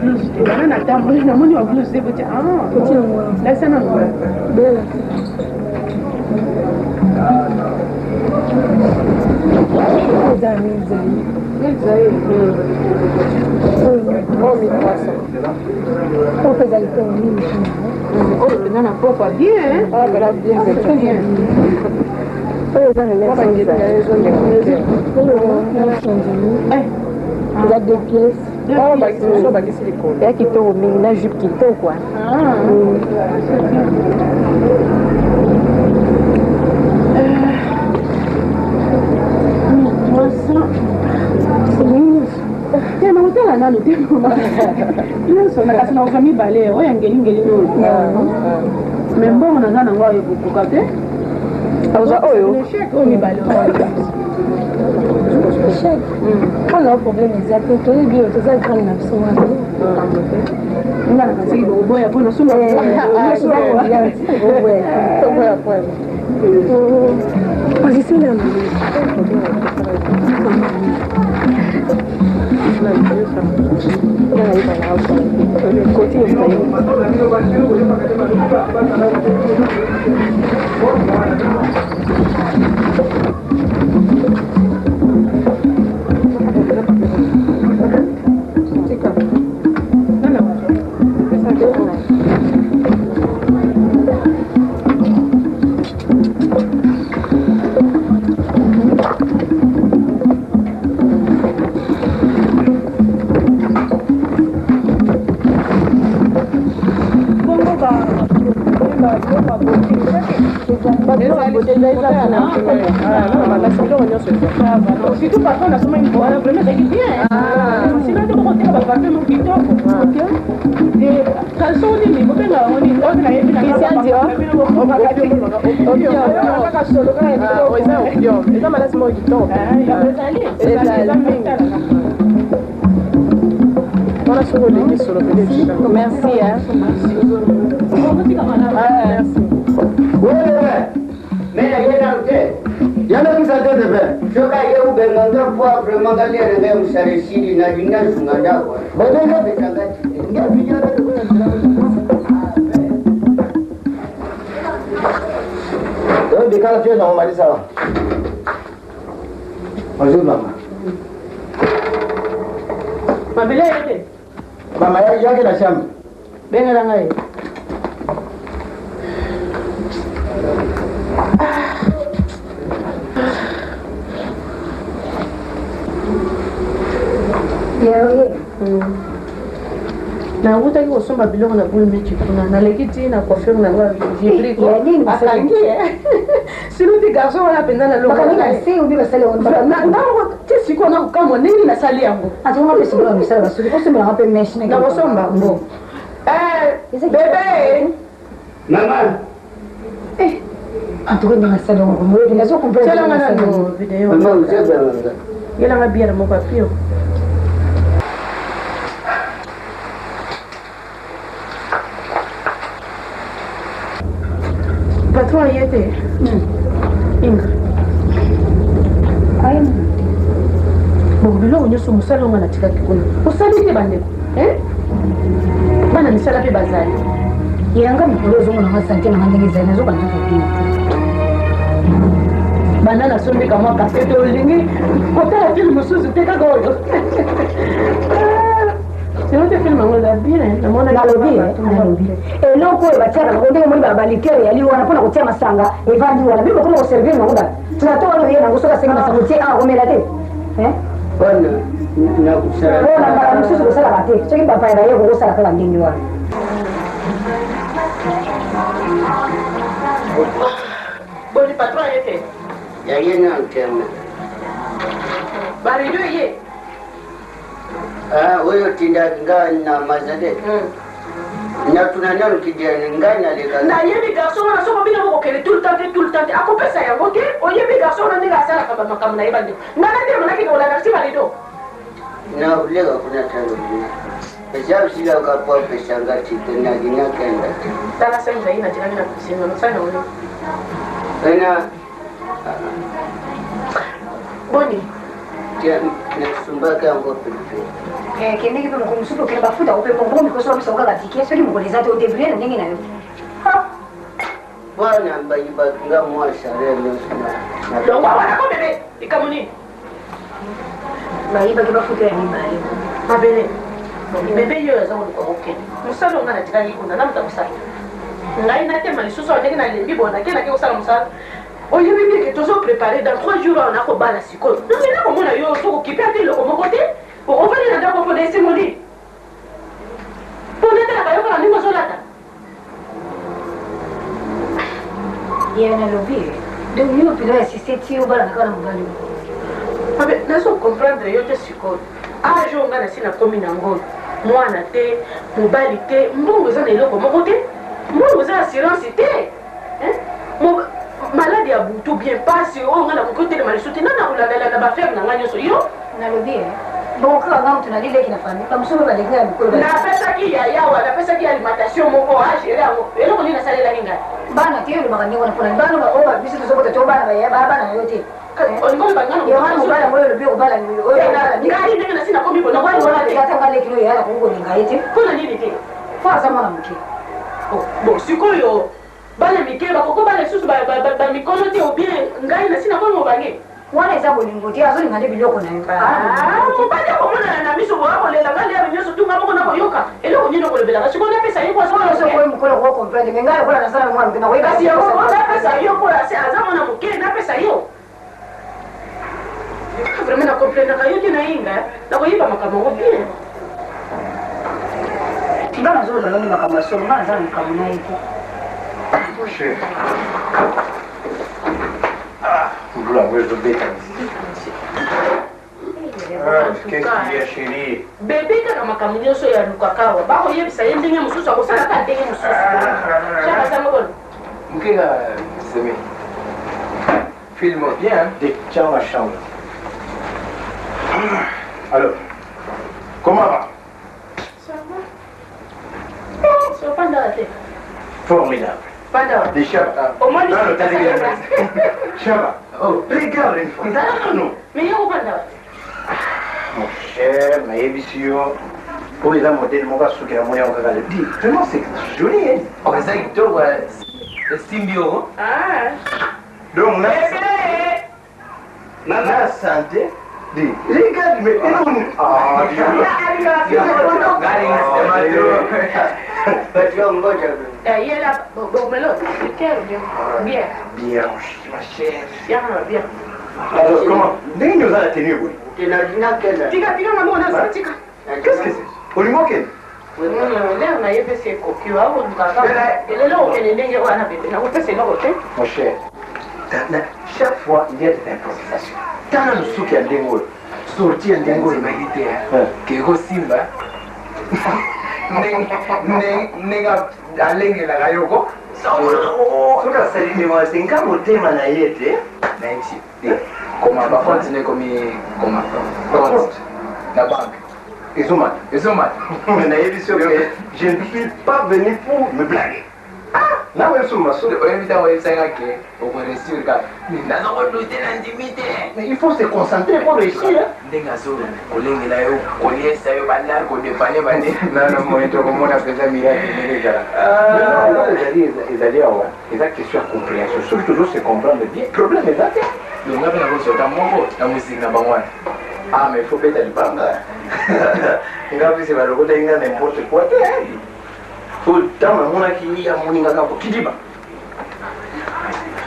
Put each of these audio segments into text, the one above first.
blouse. On a tambour, on a mon blouse. C'est petit. Ah, petit. Là, c'est non. Belle. On fait ça. Oh, le n'a pas bien, hein? Ah, voilà, bien, c'est très bien. Il y a 2 pièces. Il y a qui tombe, il y a jupe qui tombe, quoi. Mais bon, on a un endroit où vous pouvez. On a un problème exact. On est bien, tout ça, quand même, surtout parfois on a seulement une fois, vraiment c'est bien. Sinon on va faire mon piton. Et quand on dit mais on est merci. Mais il y a qui s'attend de faire. Je vais vous demander pour vraiment d'aller regarder où ça réussit, il y a une nage ou un nage. Bon, il y a des gens on m'a dit ça. Bonjour, maman. Ma belle était. Maman, il y a la chambre. Ben, elle a gagné. Na wuta ki osomba biloko na bulu mechi kuna na lekiti na coiffure na wa j'ai pris quoi sinon des garçons wana penda na loka na si ubi basale on na ti siko na kama nini na sali yango ati ngombe siko na misala basuri ko semela ngape mesh na osomba ngo bébé Maman antuko na sali ngo mo ndi nazo comprendre sala ngana no video maman vous êtes yela ngabia mo papio patron y était. Inga. Aïe. Bon, bilo on yoso musalo ngana tika kikuna. Usali te bandeko. Bana misala pe bazali. Yanga mkulozo ngona ngasante na ngandenge zane zo bana ko. Bana na sombe kama kasete olingi. Kota ya film musuzu te ka goyo. C'est notre film on l'a bien na mona na lobi et loko e batara ngode mo ba likere yali wana pona kutia masanga e vandi wala bibo kuna servir ngoda tunatoa leo yena ngusoka senga masanga tie a komela te bwana na kusala bona mara msusu kusala bate cheki papa ina yego kusala kala ndingi wana boni patron yete ya yena ntema bari do ye huyo tinda ngana mazade. Na tunanyalo kijana ngana leka. Na yemi garçon na soko bila ko kele tout le temps. Ako pesa ya OK? O yemi garçon na ndinga sala kama makam na ibande. Na ndio mnaki ko la nasi balido. Na ulega kuna tango. Pesa usila kwa pesa ngati tena gina kenda. Tala sasa ina jina na kusema mfano ule. Tena Boni. Tiens, nakusumbaka yango pepe. Kendenge pe moko mosusu okende bafuta ope mongo mikoso babiso okaka tike soki mokolo eza te odebrie na ndenge na yo. Bwana mbayibakinga mwasare losina. Longo wana ko bebe ikamuni. Bayibaki bafuta ya mibale. Mabele. Bebe yo eza ko okende. Musalo ngana tikali kuna namta musalo. Ngai na tema lisusu ndenge na lembi bona kena ke osala musalo. Oye bébé que toujours préparé dans 3 jours on a ko bala siko. Non mais là comment na yo so ko kipate le ko côté. On va aller dans ko laisser moli. Pour neta ba yo ko ndimo solata. Yena lobi. Donc yo pila assisté ti o bala nakala mobali. Abe na so comprendre yo te siko. Ah jo ngana sina komi na ngolo. Mwana te, mobali te, mbongo za na eloko moko te. Mbongo za assurance te. Hein? Maladie à bout bien passé on a la côté de malchute non la ba faire na nganya so yo na lobi bon quand on tuna lile kina fami comme ça ba lenga mikolo na pesa ki ya wa la pesa ki alimentation moko a gérer ngo elo ko ni na salela ninga bana tiyo ni bakandi ngona pona bana ba oba biso to sokota to bana ba ya bana yote on ngol bangana yo hanu bana moyo lobi ko bana ni o na ngari ndenge na sina kombi bona wani wala ya tangale kilo ya ko ngo ninga yete kuna nini te fa za mwana mke bon sikoyo bana mike bakoko bana susu ba mikolo te obien ngai na sina komo bange wana eza bolingo te azoli ngande biloko na yo mobali akomona na miso boakolela ngai ya nyonso tunga moko na koyoka eloko nini okolobelaka sikoyo napesa ye kwasokoye mokolo ko comprendre me ngai lokola nasala mwana mke kasi napesa yo po aza mwana moke napesa yo vraiment na comprendraka yo te na yinga nakoyeba makambo yango bien nga nazoloba loni makambo ya solo nga naza na makambo na ye te Chérie. Ah, boula, moi je veux bêter ici. Qu'est-ce qu'il y a, chérie? Bébé, quand on m'a camouillé sur la Lukakawa, bah, on y a ça y est, il y a un sous, ça n'a pas été un sous. Ça va, ça me donne. Ok, c'est bien. Filme bien, dès que tu as ma chambre. Alors, comment va? Ça va. Ça va pas dans la tête. Formidable. Des chats. Au moins, non, t'as des Chaba. Oh, regarde une fois. Non. Mais il y a un panda. Mon cher, ma émission. Pour les hommes, mon gars, ce qu'il y a moyen de dire. Vraiment, c'est joli, hein. Oh, c'est ça qui te voit. Le symbio. Ah. Donc, Bébé. la santé. Dis, regarde, mais ah, Il est là. Bon, mais là, c'est quel bien. Bien. Bien, ma chère. Bien, bien. Alors, comment? Dès nous a tenu, oui. Tika, maman, on a ça, tika. Qu'est-ce que c'est? Au limon, quel? Leo na yebe se kokiwa au ndukaka. Lelo okelelenge wana bébé. Na kopesa eloko te. Mon cher, chaque fois, il y a des improvisations. Tant nous souki à Dengo, sorti à Dengo, il m'a dit, Kego Simba. Nenga alenge la gayoko. soka salimi moi, c'est un cas où t'es manayete. Naïti. Comment va continuer comme compte la banque. Ils ont mal. Ils ont mal. Je ne suis pas venu pour me blaguer. Là, où est-ce que mais il faut se concentrer pour réussir. Ils ont question de compréhension. Sauf toujours se comprendre bien. Le problème est là. Ah, mais il faut peut-être pas. Il a vu n'importe quoi. Tout le temps, il y a mon qui dit.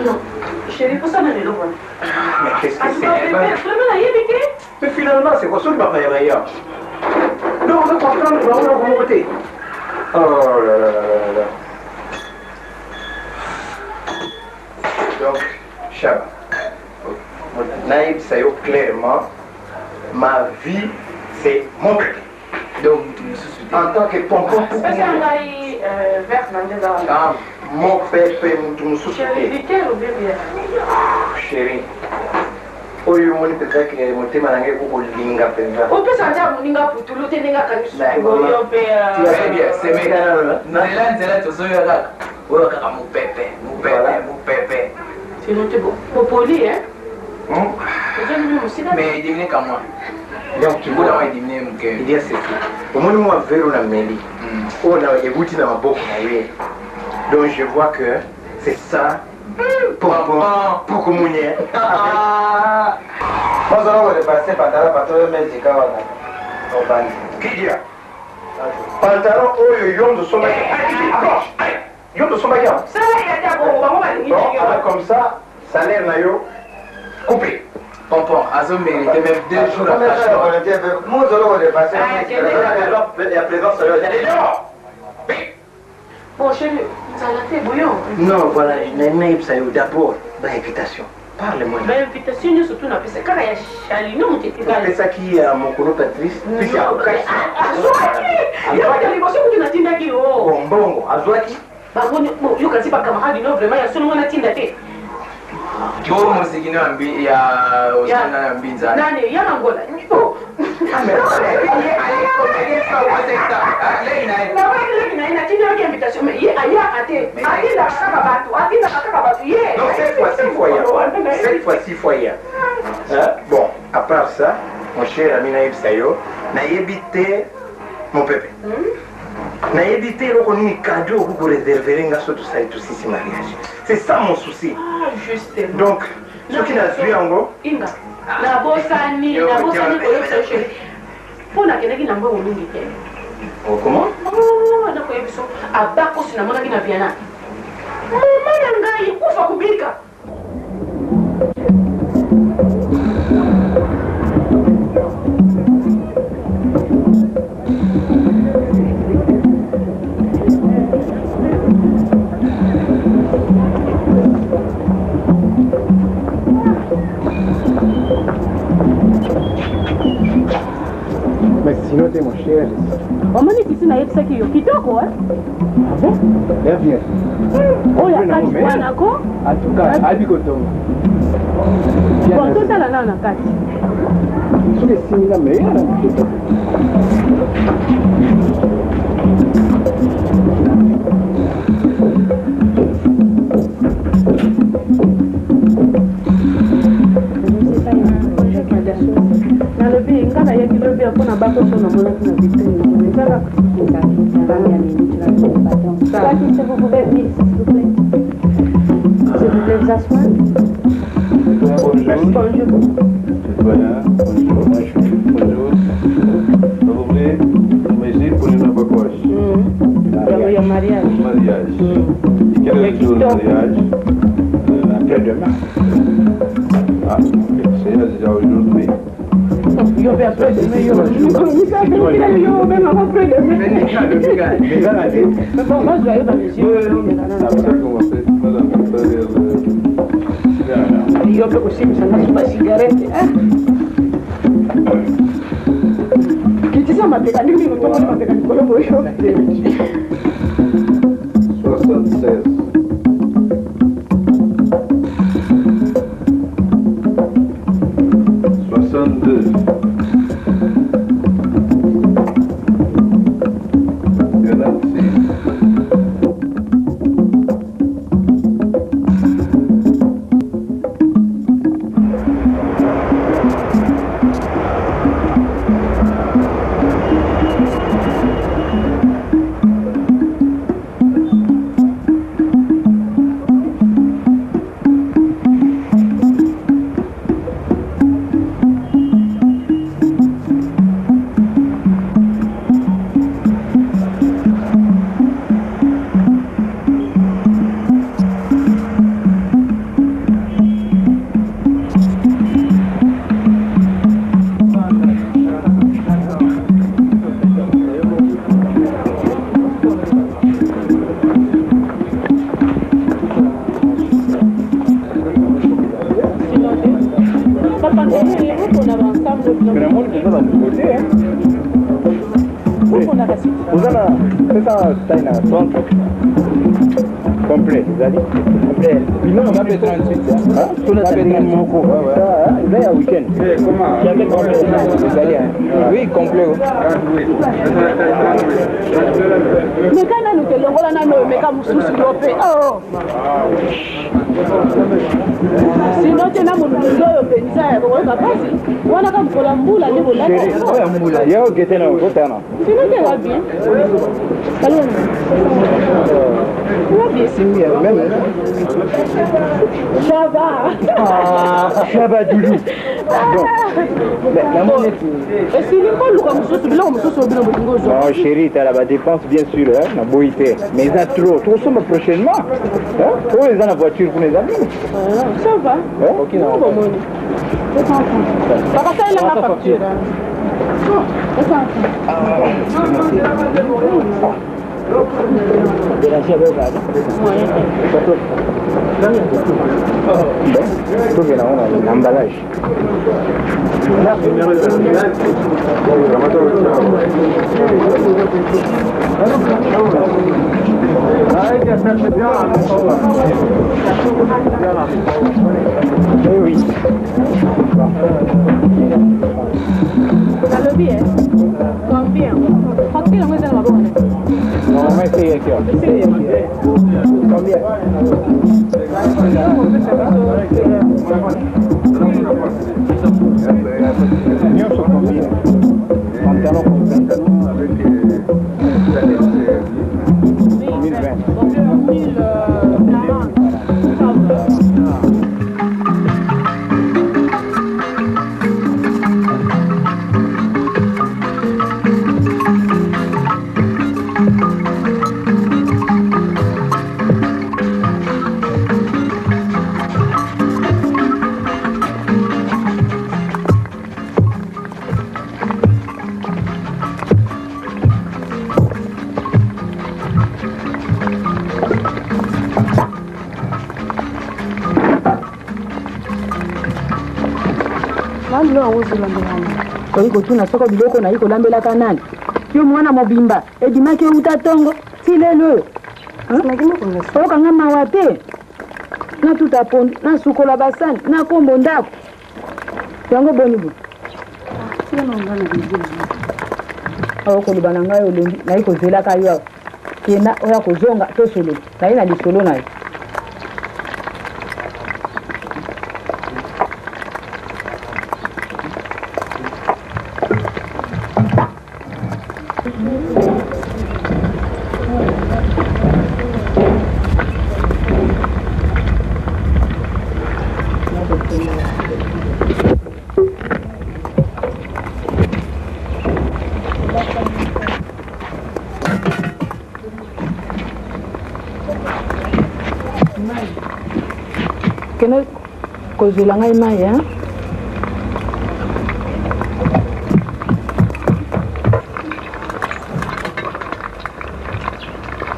Non, chérie, pour ça, on est là. Mais qu'est-ce que c'est? Mais finalement, c'est quoi ça, le papa et non, on va comprendre, on va remonter. Oh là là là là là. Donc, Chaba, Naïb Sayo, clairement, ma vie, c'est mon bébé. Donc, en tant que pompon pour C'est un gars vert, ah, mon pépé, mon souci. Chérie, Chérie, oyo moni peut-être que mon thème nange ko linga penza. on peut s'entendre mon ninga pour tout le temps ninga quand très bien, c'est méga. Là, c'est là, tu sais, là. Ouais, mon pépé. c'est noté bon. Pour poli, hein? Hum? C'est un aussi. Mais diminuer comme moi. Donc tu Vous vois, l'avez diminué, mon cœur. il y a c'est tout. Au moins, moi, vers la mêlée. On a écouté dans ma bouche. Donc je vois que c'est ça. Pour communier. Moi, je vais passer par là, parce que je vais me Qu'est-ce qu'il y a? Pantalon, oh, yom de son bagage. Yom de son bagage. Ça, il y a Bon, alors comme ça, salaire nayo, coupé. Pompon, Azo méritait même 2 jours à Moi, je vais passer. La présence, bon, chérie, ça l'a fait bouillon. non, voilà, Naïb Sayo, d'abord, l'invitation. Parle-moi. Mais l'invitation, nous surtout, on a fait ça. Quand il y a Charlie, nous, on était C'est ça qui est mon colo Patrice. Puis c'est à Okaï. il y a des émotions que tu n'as pas dit. Bon, bon, Azouaki. Bon, je ne sais pas comment il vraiment, il y a seulement un tinda. Boro musiki na mbi ya Osana na mbinza. Nani, il y a un Angola. Ah, mais non, cette fois-ci, foyer. Bon, à part ça, mon cher ami Naïb Sayo, n'a évité mon pépé. N'a évité le cadeau pour réserver un tout ça et tout ce mariage. C'est ça mon souci. Justement. Donc, ce qui n'a suivi en gros. Inga. Na bosani ko yebso pona keneki na mbo olungi te. Oh, comment? Na ko yebso abako sina mona kina viana. Mama yangai kufa kubika. Mais sinon, t'es mon cher. Omoni kisi na yebisa kiyo kitoko eh? Ah bon? Bien. Oya kati wana ko? En tout cas, Abi Kotongo. Bon, totala na kati. Sous les signes là, mais Si vous pouvez, oui, s'il vous plaît. S'il vous plaît, vous asseoir. Bonjour. Voilà, bonjour, bonjour. S'il vous plaît, merci pour une bacoche. Le mariage. Mariage. Quel est le jour du mariage? Après-demain. Ah, c'est déjà aujourd'hui. Yo vais après demain, yo. Yo, même avant après demain. Mais bon, moi, je dois aller dans les yeux. C'est ça qu'on va faire. Yo peux aussi, mais ça n'a pas de cigarette. Qui dit ça, ma pécanique, mais comment ma pécanique, comment moi, yo. 76. 62. Complet, vous allez complet. Non, on va faire 38. Tout le temps, mon coup. Il y a un week-end. Comment? Vous allez, oui, complet. Mais quand on a nous te l'envoie là, mais quand nous sommes sur le Sinon tena mundo yo penza ya ko ka pasi. Wana kama kola mbula ni bola. Mbula. Yao ketena kotana. Sinon te va bien. Allez. Va bien. C'est mieux même. Ça va. Ah, ça va Doudou. Bon. La monnaie. Et si les pas comme ça, tu l'as comme ça bien beaucoup. Non, chérie, tu as la dépense bien sûr, hein, la boïté. Mais ça trop. Trop sommes prochainement. Hein? Trop les dans la voiture pour les amis. Ça va. OK, non. Bon monnaie. Ça va faire la facture. De la chèvre là. Tout bien là, on a l'emballage. Oui. Ça le bien. Combien? Facture on est dans la bonne. Non, mais c'est aquí. Combien? Oiko tuna soko biloko na iko lambela kanani. Yo mwana mobimba, edimake utatongo, silelo. Oka ngama wape. Na tutapondi, na sukola basani, na kombo ndako. Yango bonibu. Sio naongana vizuri. Awo ko libana ngayo lendi, na iko zela kayo. Kena oya kozonga to solo. Na ina lisolo nayo. Kena kozela ngai mai hein.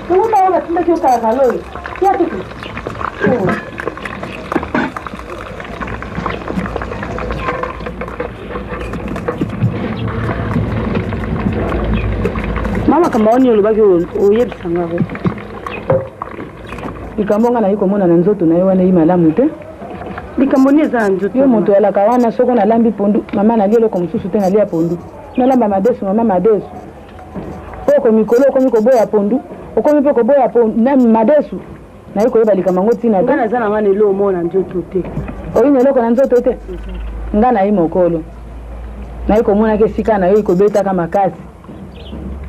Tunaona wala tunda kio kala loi. Kia tuku. Mama kama oni olubaki oyebisanga ko. Ikambonga na iko mona na nzoto na yo wana yi malamu te. Likamboni za nzoto. Yo moto ala kawana soko na lambi pondu. Mama na lielo komsusu te na lia pondu. Na lamba madesu mama madesu. Oko mikolo oko mikoboya pondu. Oko mipoko boya pondu na madesu. Na iko yeba likamango tina te. Ngana zana mane lo mona nzoto te. Oyi nyeloko na nzoto te. Ngana yi mokolo. Na iko mona ke sika na yo iko beta kama kazi.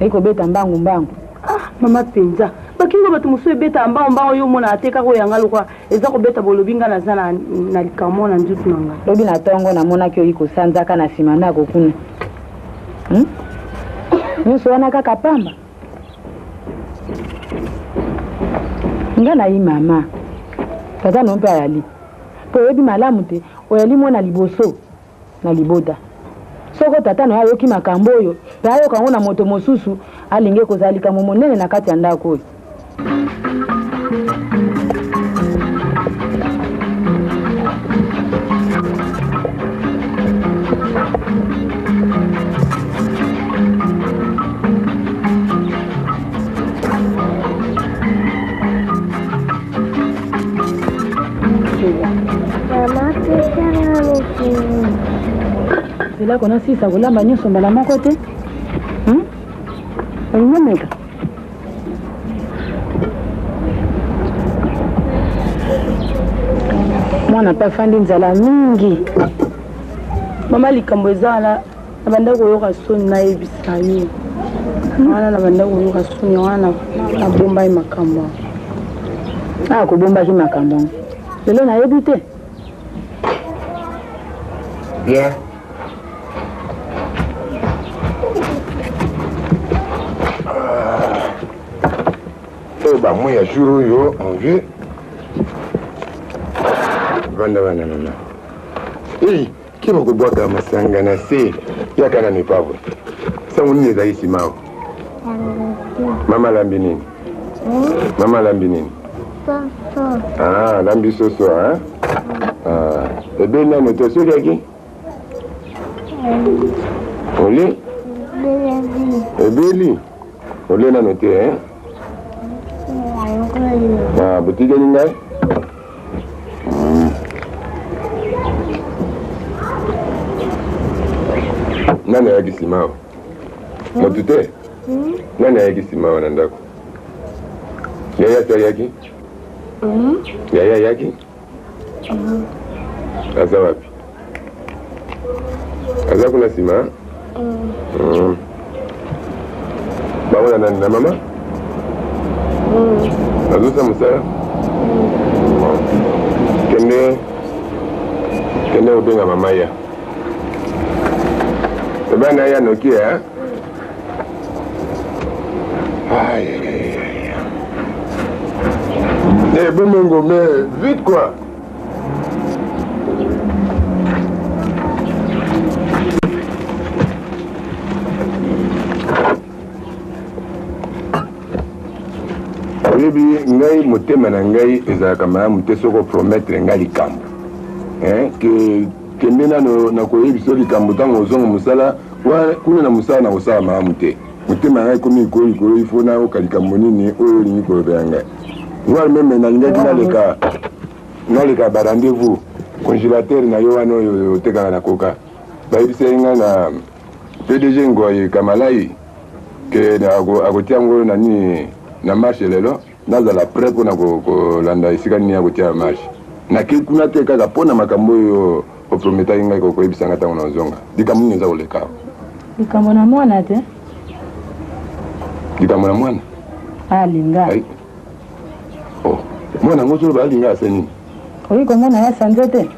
Na iko beta mbangu. Ah, mama penza. Bakingo batu musu beta mbangu yo mona ateka ko yanga lokwa eza ko beta bolobinga na zana na likamona nzutu nanga. Lobi na tongo na mona kyo iko sanzaka na simana ko kuna. Nyuso wana kaka pamba. Ngana yi mama. Tata nompe ayali. Po yebi malamu te, oyali mona liboso na liboda. Soko tata no ayoki makambo yo, ayo kangona moto mosusu alinge kozalika momonene na kati ya ndako. Là qu'on a si ça roule bagnon sur la main côté. On mec. mwana pa fandi nzala mingi mama likambo ezala nabanda koyoka soni nayebisa yo wana nabanda koyoka soni wana nabombai makambo kobombaki makambo lelo nayebi te bien. Bah moi ya jour yo on veut vanda mama. Eh, qui va ko boka masanga na se ya kana ni pavo. Sa unni za isi mao. Mama lambi nini? Mama lambi nini? Ah, lambi soso hein? Ah, ebe na moto so yaki? Oli? Ebeli. Oli na note hein? Ah, boutique ni ngai? Nani yaki simao? Motute? Nani yaki simao na ndako? Yaya tari yaki? Yaya yaki? Aza wapi? Aza kuna sima? Bawana nani na mama? Azusa musala? Kende ubenga mama ya. Sebana ya nokia hein? Aïe aïe aïe. Eh Bomengo, mais vite quoi. Oyebi ngai motema na ngai ezalaka malamu te soko promettre ngai likambo ke kende na koyebisa likambo ntango ozonga mosala kuna na mosala na kosala malamu te motema na ngai komi likolo ifo nayoka likambo nini oyo olingi kolobela ngai ngwali meme nalingaki naleka barendez-vous congélateur na yo wana oyo otekaka na koka bayebisai ngai na PDG Ngoye Kamalai ke akotia ngo nani na marche lelo nazala prêt mpona kolanda esika nini ya kotia marche nake kuna te kaka mpona makambo oyo oprometaki ngai koyebisanga ntango na ozonga likambo nini eza koleka likambo na mwana te likambo na mwana alinga mwana ngo solo baalinga ase nini oyi komona ya sanze te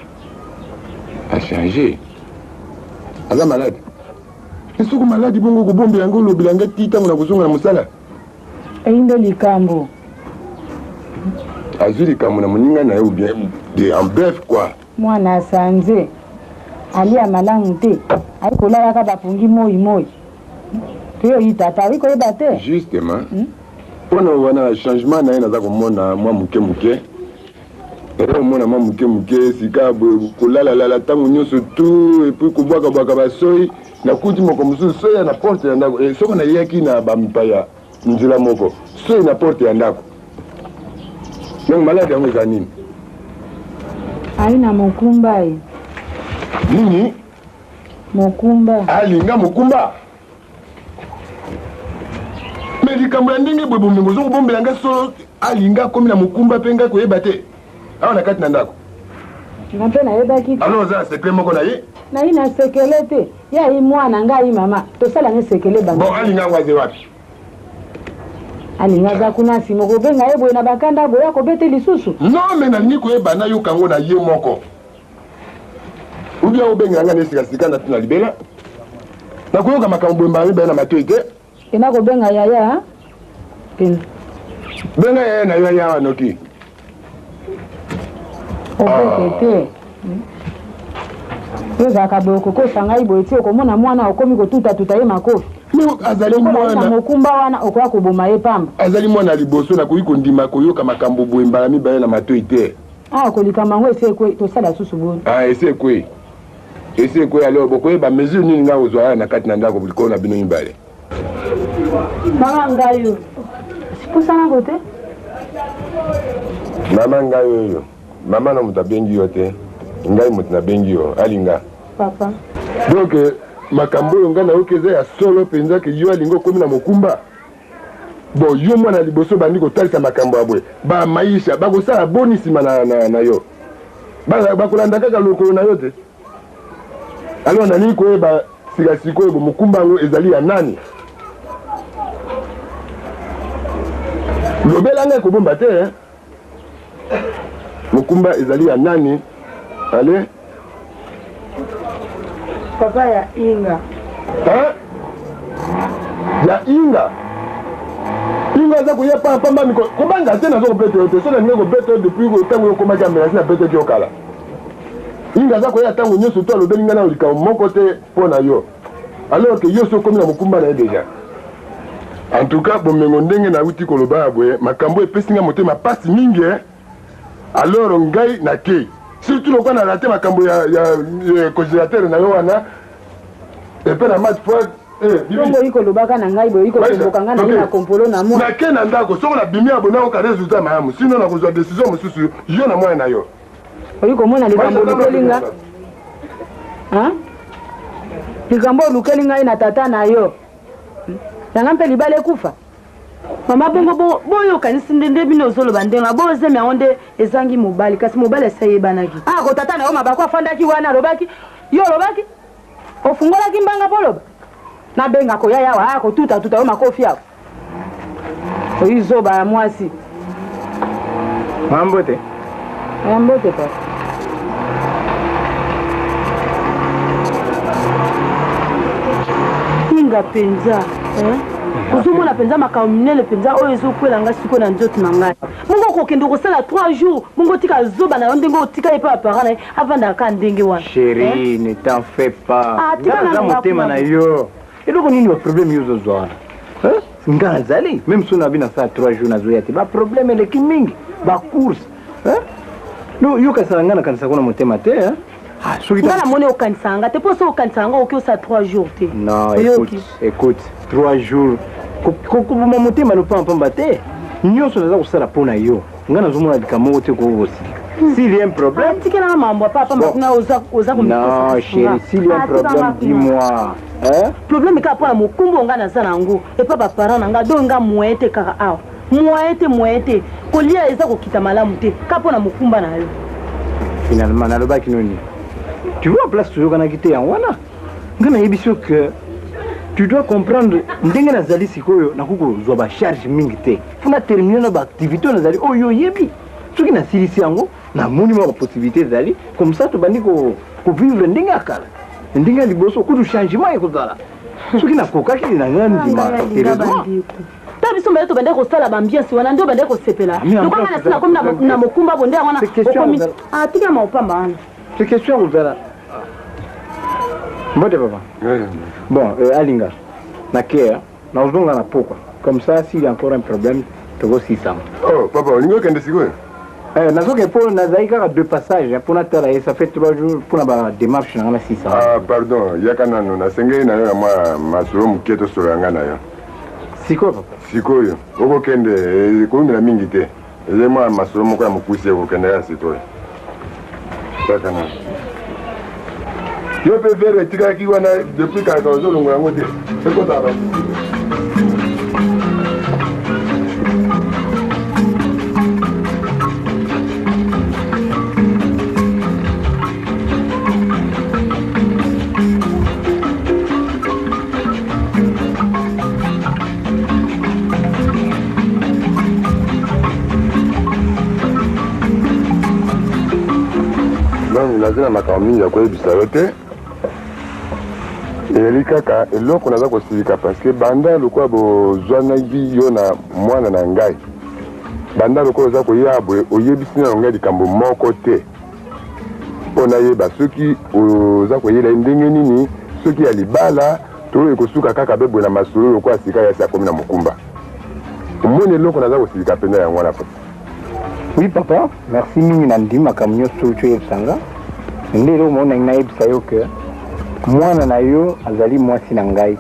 achange aza malade esuku maladi bongo kobombela yango olobela ngai ti ntango na kozonga na mosala eyi nde likambo azwi likambo na moninga na ye ou bien en bref quoi mwana asanze alia malamu te ayi kolalaka bapungi moi te oyi tata ayi koyeba te justement mpona wana changement na ye naza komona mwa moke naza komona mwa moke sika kolalalala ntango nyonso tu epuis kobwakabwaka basoi nakuti moko mosusu soya na porte ya ndako soko nayaki na bamipaya nzela moko soyi na porte ya ndako donc malade yango eza nini ayi na mokumba ye nini mokumba alinga mokumba me likambo ya ndenge boye bomengo ozokobombela ngai solo alinga akomi na mokumba mpe ngai koyeba te awa na kati na ndako nga mpe nayebaki te alo oza na sekle moko na ye nayi na sekele te ye ayi mwana ngai mama tosalanga sekele bango bon alinga yango aze wapi alinga aza kuna nsima kobenga ye boye na bakanda boye akobete lisusu non me nalingi koyeba nayoka yango na ye moko ubia obengela ngai nesikasika na tina libela nakoyoka makambo boye mbala mibale na matoi te ena kobenga yaya pena benga yaya na yo yawa noki obeke te ezalaka boye okokosa ngai boye ti okomona mwana okomi kotutatuta ye makofi azali mwana mokumba wana okoya koboma ye pamba azali mwana liboso nakoki kondima koyoka makambo boye mbala mibale na matoi te kolikama yango ese ekwe tosala susu boye ese ekwe alo bokoyeba mesure nini ngai ozwa aya na kati na ndako likolo na bino mibale mama ngai yo sipusanako te mama ngai oyo mama na moto abengi yo te ngai moto nabengi yo alinga papa donc makambo oyo ngai nayoki eza ya solo mpenza ke yo alingi okomi na mokumba bon yo mwana liboso bandi kotalisa makambo ya boye bamaisha bakosala boni nsima na yo bakolanda kaka lokolo na yo te alors nali koyeba sika sikoyo mokumba yango ezali ya nani lobelanga ekobomba te mokumba ezali ya nani ale papa ya Inga ya Inga aza koya pamba kobanga te nazo kopete yo te so nalingi kopete depuis ntango yokomaki amenasi na pete ti okala Inga aza koya ntango nyonso to alobeli ngai na likambo moko te mpo na yo alors ke yo so okomi na mokumba na ye deja en tout cas bomengo ndenge nauti koloba ya boye makambo epesi ngai motema pasi mingi alors ngai nakei surtout lokwa na rate makambo ya congélateur na yo wana epe na mat fois bongo iko lobaka na ngai boye iko komboka ngai na ina kompolo na moi nake na ndako soko na bimi abona oka résultat mayamu sinon na kozwa décision mosusu yo na moya na yo oyi komona likambo lukelinga likambo lukelinga ina tata na yo nanga mpe libala ekufa mama bongo boyokanisi nde bino ozoloba ndenga bozemi yango nde ezangi mobali kasi mobali asayebanaki kotata na yo mabako afandaki wana alobaki yo olobaki ofungolaki mbanga mpo loba nabenga koya yawa kotuta yo makofi awo oyi zoba ya mwasi mambote papa Inga penza ozomona penza makambo minene penza oyo ezokwelanga siko na nzoto na ngai bongo kokende kosala 3 jours bongo tika zoba na yo ndenge otika ye mpe bapara na ye avandaka ndenge wana chéri ne t'en fais pas ngaza motema na yo eloko nini baproblème yo ozozwa wana nga nazali même so nabi nasala 3 jours nazoya te baproblème eleki mingi bacourse yokasala nga nakanisa kuna motema te nga namoni okanisanga te mpo so okanisanga oki osala 3 jours te non écoute 3 jours kokoboma motema lopampamba te nyonso naza kosala mpo na yo nga nazomona likambo moko te kokosika s'il y a un problème tikelanga mambo papa makuna oza non chéri s'il y a un problème dis-moi problème kaka mpo na mokumbu nga naza nango epa baparent na nga do nga moyen te kaka awa moyen te kolia eza kokita malamu te kaka mpo na mokumba na yo finalement nalobaki noni tu vois place toujours kanaki te yango wana nga nayebi so que tu dois comprendre ndenge nazali sikoyo nakokozwa bacharge mingi te mpona termine na baactivité oyo nazali oyo oyebi soki nasilisi yango namoni mwa bapossibilité ezali comme ça tobandi kovivre ndenge ya kala ndenge ya liboso kutu changement ekozala soki nakokaki nanga ndima heureusement ta biso mbele tobande kosala bambiance wana nde obande kosepela lokwanga na sina komi na mokumba bonde wana okomi tika maopamba wana c'est question kozala mbote papa bon alinga nakea nazonga na pokwa comme ça s'il y a encore un problème tokosisama papa olingi okende sikoyo nazoke mpo nazali kaka de passage mpona tala ye ça fait 3 jours mpona badémarche nanga na 600 pardon yaka nano nasengeli na yo na mwa masolo moke tosolola nga na yo sikoyo papa sikoyo okokende ekoyumela mingi te ezali mwa masolo moko ya mokusi ekokende ya sikoyo yaka nano yo mpe vere etikaki wana depuis kaka ozolongo yango te ekotaka basusi naza na makambo mingi ya koyebisa yo te eyeli kaka eloko naza kosilika parceke banda lokola bozwanaki yo na mwana na ngai banda lokola oza koya boye oyebisi na ngai likambo moko te mpo nayeba soki oza koyela ndenge nini soki ya libala to ekosuka kaka be boye na masolo lokola sika yasi akomi na mokumba omoni eloko naza kosilika mpenza yango wana po oui papa merci mingi na ndimi makambo nyonso toyebisanga nde eloko moko nangi nayebisa yo ke mwana na yo azali mwasi na ngai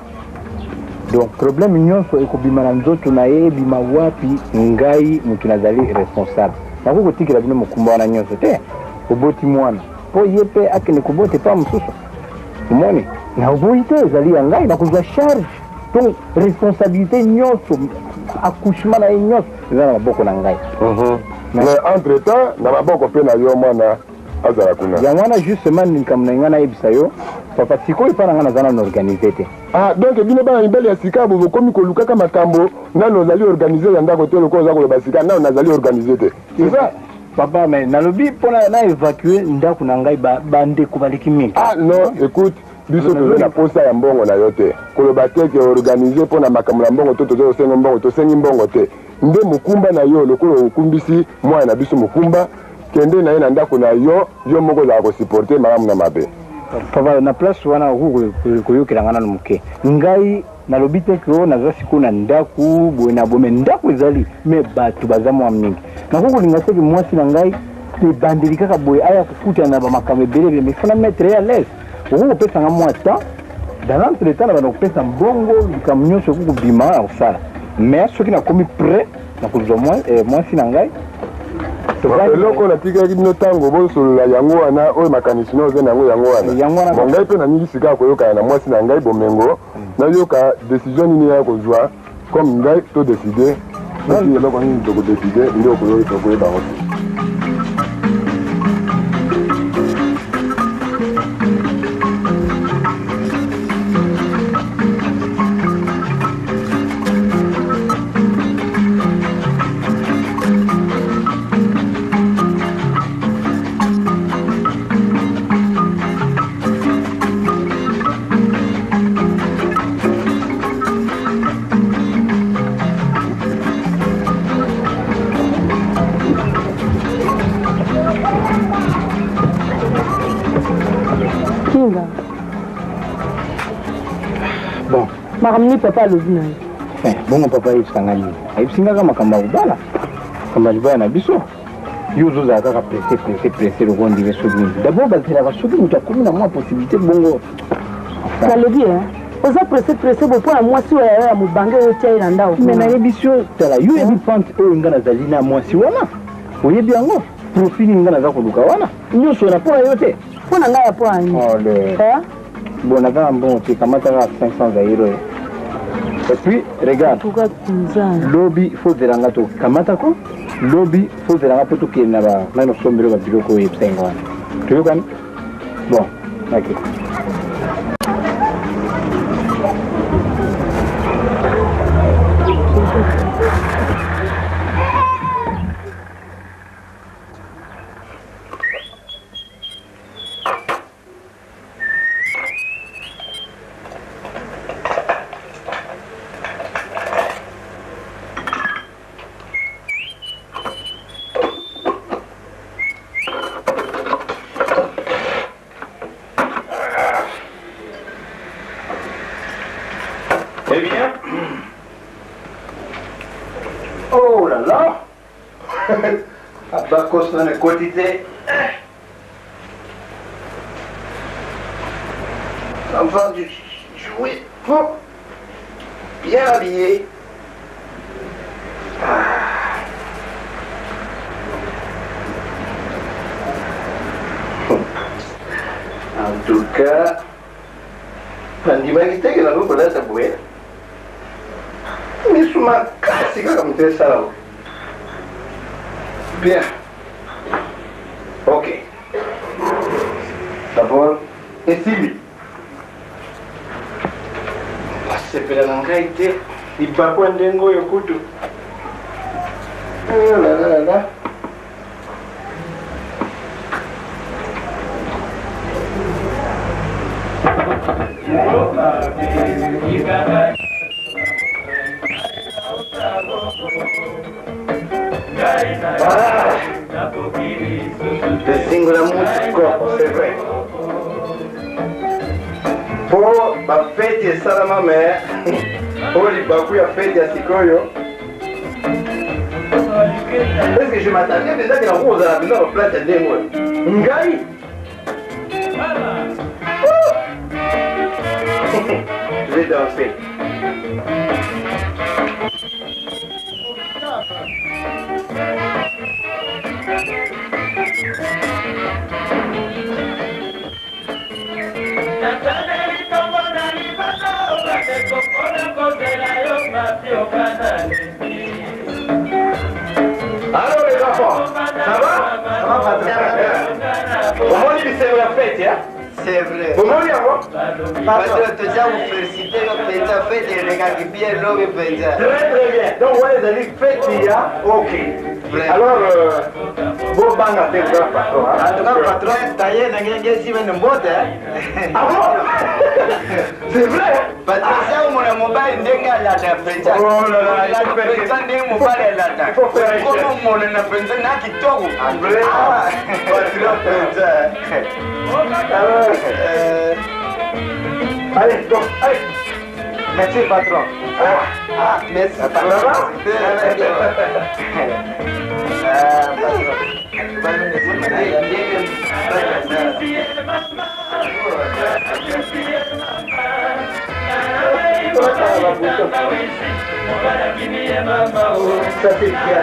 donc problème nyonso ekobima na nzoto na ye ebima wapi ngai moto nazali responsable nakoki kotikela bino mokumba wana nyonso te oboti mwana mpo ye mpe akende kobota epa mosusu omoni na oboyi te ezali ya ngai nakozwa charge donc responsabilité nyonso accouchement na ye nyonso eza na maboko na ngai mais entre temps na maboko mpe na yo mwana azala kuna yangwana justement nikamna na ebisa yo papa siko ipana ngana zana organiser te donc bino bana mibali ya sika bo komi kolukaka makambo nano ozali organiser ya ndako te lokola oza koloba sika nano nazali organiser te c'est ça papa mais nalobi mpona na évacuer ndako na ngai bandeko baleki mingi non écoute biso tozo na posa ya mbongo na yo te koloba te ke organiser mpona makambo ya mbongo to tozo osenga mbongo tosengi mbongo te nde mokumba na yo lokola okumbisi mwana na biso mokumba kende na ye na ndako na yo moko ozala kosupporte malamu na mabe papa na place wana koyokelanga nano moke ngai nalobi te ke oyo naza sikoyo na ndako boye na bome ndako ezali me bato baza mwa mingi nakokolinga teke mwasi na ngai ebandeli kaka boye aya kokutana na bamakambo ebele me fona mettre ye à l'aise okokopesanga mwa temps dans l'entretemps na bana kopesa mbongo likambo nyonso okokobima na kosala mais soki nakomi prêt nakozwa mwasi na ngai eloko natikaki bino ntango bosolola yango wana oyo makanisi no oza na yango wana ngai mpe naningi sika koyokana na mwasi na ngai bomengo nayoka décision nini ya kozwa comme ngai to décide soki eloko nini tokodécide nde okoyeba yango te makamni papa alobi na ye bongo papa ayebisanga nini ayebisingaka makambo ya kobala makambo ya libala na biso yo ozozala kaka presse loko ndire soki nini dabord bazelaka soki moto akomi na mwa possibilité bongo nalobi oza presse bo mpona mwasi oyo ya mobange oyo tia ye na ndako me nayebi so tala yo yebi pante oyo nga nazali na mwasi wana oyebi yango profil nini nga naza koluka wana nyonso na mpo yo te mpo na ngai ya mpo ani bon naza na mbongo te kamataka 500 euro et puis regarde lobi faut zelanga to kamatako lobi faut zelanga po tokende na nano sombelo babiloko oyo ebisenga wana toyokani bon ok Eh bien, oh là là, Abakos dans le quotidien. L'enfant du jouet, oh, bien habillé. En tout cas, Pandimagite que la ropa de esa buena. Es una clásica como ustedes saben. Bien. Ok. D'abord, Esili. Se pela nangaite, y bajo en dengo y okutu. La. Te tengo la música, c'est vrai. Pour ma fête et ça la mère, pour les babous à fête et sikoyo. Est-ce que je m'attendais déjà que la rose à la maison au plat de dengo? Ngai? Je vais danser. Alors les enfants, ça va? Ça va pas? fête, hein? C'est vrai. Bon, on y va. Parce que tu as vous félicité, le pensa fait et les gars qui bien l'homme pensa. Très bien. Donc, ouais, les amis, fête, ok. Alors, bon, bang à tes gars, patron. En tout cas, patron, taillé, n'a rien dit si même une botte. Ah bon? C'est vrai? Patron, ça, mon mobile n'est qu'à la pensa. Oh là là, la pensa n'est mobile là. Il faut faire un geste. Comment mon pensa n'a qui tombe? Patron, pensa. Alors, allez, bon, allez. Merci, patron. Merci, patron. Ça c'est bien.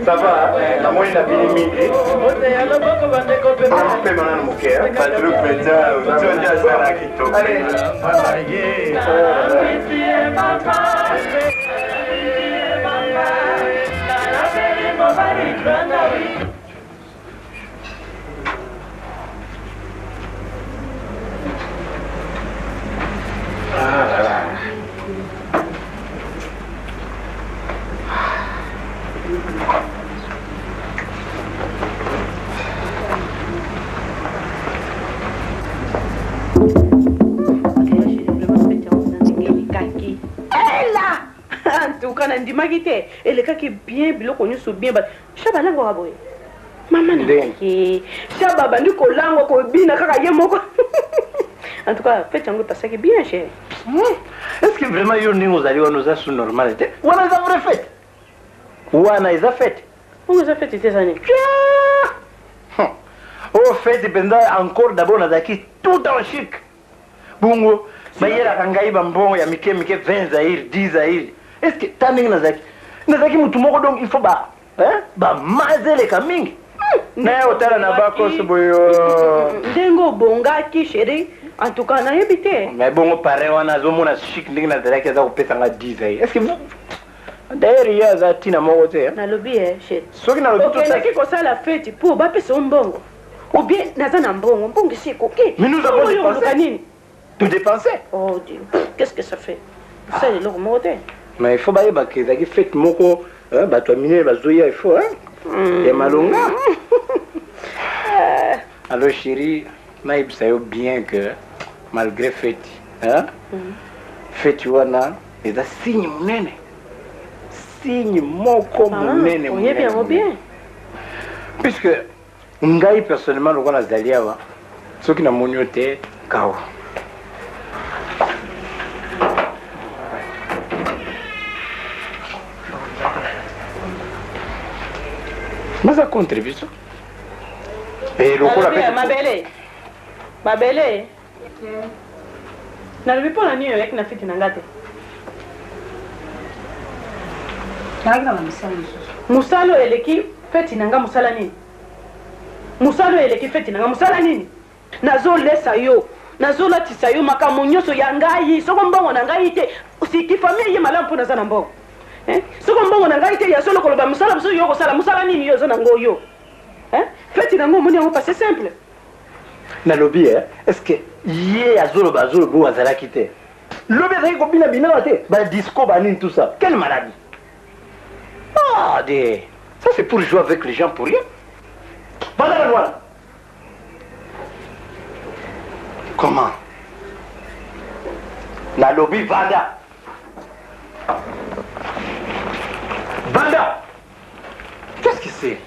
Ça va, la moyenne a fini midi. Tukana ndimaki te elekaki bien biloko nyonso bien shaba lango ka boye mama na ke shaba bandi kolango ko bina kaka ye moko en tout cas fête yango pasaki bien cher. Est-ce que vraiment yo ningo zali wana za su normalité wana za vraie fête wana iza fête on za fête tes années oh fête benda encore d'abord na zaki tout en chic bungo bayela kangai bambongo ya mike 20 zaïr 10 zaïr. Est-ce que Taning Nazaki Mutumoko donc il faut ba mazele kamingi. Na hotela na bako soboyo. Dengo bonga ki chéri en tout cas na yebité. Mais bongo pare wana zomona chic ndingi na zalaki za kopesa nga 10 ai. Est-ce que vous d'ailleurs il y a za tina moko te. Na lobby chéri. Soki na lobby tout ça qui ko ça la fête pour ba pesa mbongo. Ou bien naza na mbongo c'est coquet. Mais nous avons dépensé. Tout dépensé. Oh Dieu. Qu'est-ce que ça fait? Ça les lourds moté. Mais il faut bailler que ça qui fait moko bah toi miner bazoya il faut et malonga. Alors chérie, naïb ça yo bien que malgré fête fête wana eza signe munene. Signe moko munene. On y bien bien. Puisque ngai personnellement lokona zalia wa soki na monyote kawa. Mas a contribution. Et le coup la ma belle. Na lebi pona niyo avec na fiti na ngate. Kaga musalo. Musalo eleki feti nanga musala nini? Musalo eleki feti nanga musala nini? Nazo lesa yo. Nazo latisa yo makambo nyonso ya ngai. Soko mbongo na ngai te. Usiki famille ye malamu pona za na mbongo. Soko mbongo na ngai te ya solo koloba musala muso yo ko sala musala nini yo zo na ngoyo. Feti nango moni yango passé simple. nalobi est-ce que ye azoloba azalaki te lobi azalaki kobina binawa te badisco banini tout ça quelle maladie ça c'est pour jouer avec les gens pour rien banda wana comment nalobi Vanda qu'est-ce que c'est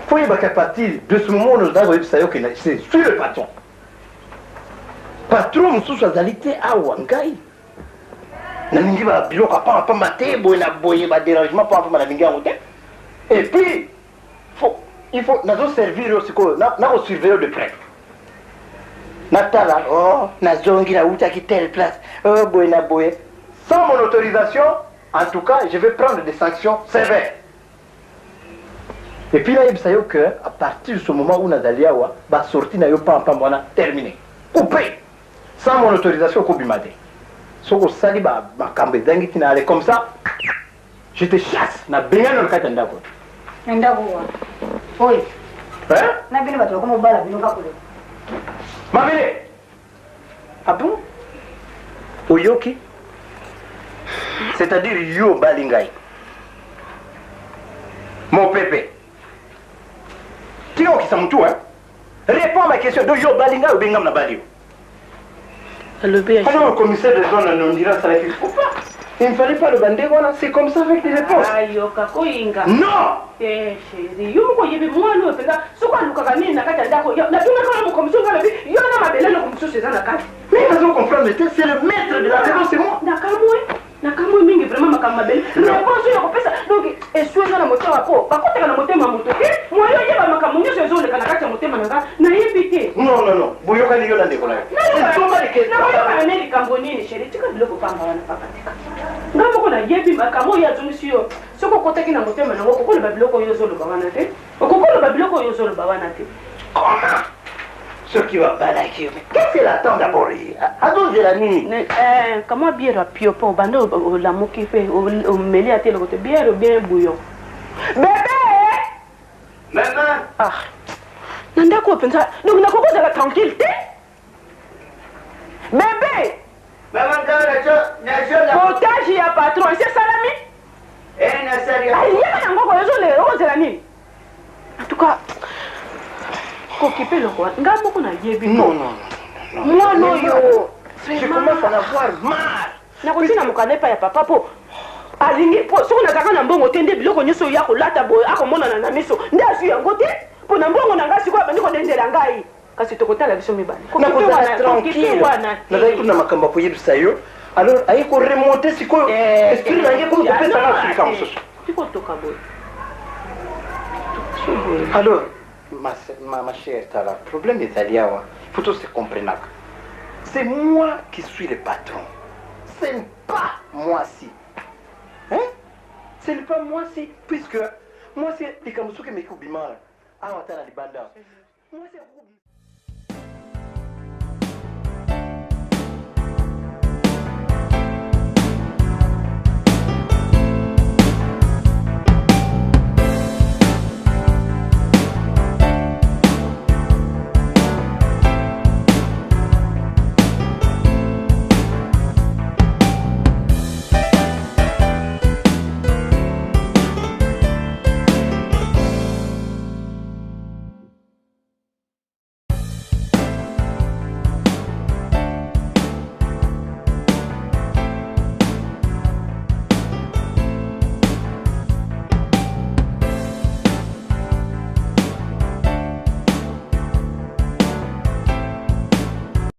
faut y qu'à partir de ce moment nous avons que c'est sur le patron mosusu azali te awa ngai nalingi babiloko apamba te boye na boye badérangement mpo apamba nalingi yango te et puis il faut nazoservir yo sikoyo nakosurveille de près natala nazongi nautaki telle place boye na boye sans mon autorisation en tout cas je vais prendre des sanctions sévères. Et puis là, il y que à partir de ce moment où Nazali Awa va sortir na yo pas terminé. Coupé. Sans mon autorisation, Kobimade. Soko sali ba kambe dangi tina aller comme ça. Je te chasse na benga no kata ndako. Ndako wa. Oi. Na bino bato ko bala bino ka kule. Mabele. Ah bon? Oyoki. C'est-à-dire yo balingai. Mon pépé. Tio qui s'amoutou, hein? Réponds à ma question de yo balinga ou bingam na balio. Alors, le commissaire de zone non dira ça il faut pas. Il ne fallait pas le bander, voilà, c'est comme ça avec des réponses. Non! Eh, chérie, yo ko yebi mwana openga soko aluka nini na kati ndako na tuna kama commission ngala bi yo na mabele na commission chez na kati. Mais ils ont compris c'est le maître de la maison c'est moi. Nakamwe mingi vraiment makama belle. Réponse yo ko pesa donc esweza na moto wako. Bakoteka na motema moto ke moyo yeba makamu nyo sezo le kana kati ya motema nanga na yebite. Non. Boyoka ni yo na ndeko na yo. C'est tomba les questions. Na boyoka na neli kambonini chérie tika biloko pamba wana pakatika. Ngamo na yebi makamu ya zumisi yo. Soko koteki na motema na wako ko le babiloko yo zo le bana te. Okoko le babiloko yo zo le bana te. Comment? Ce qui va balaquer. Qu'est-ce qu'il attend d'abord? Adon de la nuit. Comment bien rapio pour bando la moki fait au mêlé à tel côté bien bouillon. Bébé! Maman! Ah! Nanda quoi pensa? Donc n'a pas la tranquillité? Bébé! Maman, la potage ya patron, c'est salami? na sérieux. Ah, il y a un gros les roses de la nuit. En tout cas, occuper le roi. Ngamo na yebi. Non. Moi non yo. Je commence à en avoir marre. Na ko tina mukane pa ya papa po. Alingi po soko na kaka na mbongo tende biloko nyoso ya ko lata boy akomona na miso. Nda su yango te. Po na mbongo na ngasi ko ba ndiko dendela ngai. Kasi tokotala biso mibali. Na ko tranquille. Na dai kuna makamba po yebi sayo. Alors ayi ko remonter siko. Esprit na yeko ko pesa na sika musoso. Siko toka boy. Alors ma chère Tala, le problème des Aliawa, il faut tous se comprendre. C'est moi qui suis le patron. Ce n'est pas moi-ci. Hein? Ce n'est pas moi-ci, puisque moi c'est les Kamusuke Mekubima. Ah, on a les bandas. Moi c'est